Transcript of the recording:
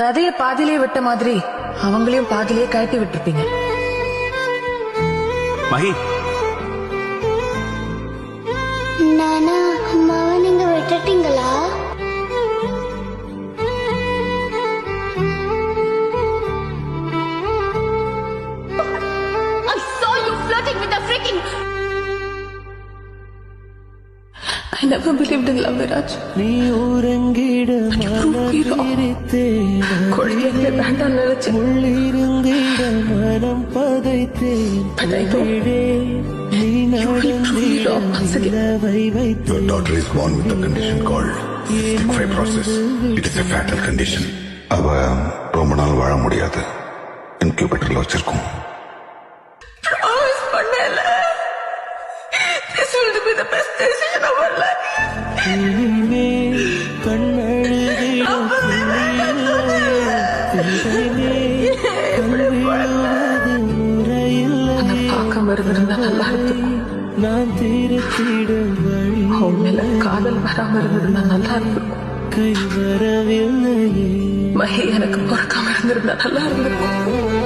ரதைய பாதிலே விட்ட மாதிரி அவங்களையும் பாதிலே கழட்டி விட்டுருப்பீங்க. மகி, நானா அம்மாவை நீங்க விட்டுட்டீங்களா? I saw you flirting with a freaking. I never believed in love, Viraj. நீ உறங்கிட குழந்தைகளை வேண்டாம் நினைச்சேன். முள்ளிருந்திட மனம் பதைத்தேன். நீ நடந்திடவை வைத்து Your daughter is born with a condition called cystic fibrosis. It is a fatal condition. அவ ரொம்ப நாள் வாழ முடியாது. இன்குபேட்டர்ல வச்சிருக்கோம். Promise பண்ணல. This will be the best decision of our life. பார்க்காம இருந்திருந்தா நல்லா இருக்கும். நான் தீரத்திட வழி அவன் மேல காதல் வராம இருந்திருந்தா நல்லா இருக்கும். கை வரவில்லையே மகி எனக்கு பிறக்காம இருந்திருந்தா நல்லா இருந்திருக்கும்.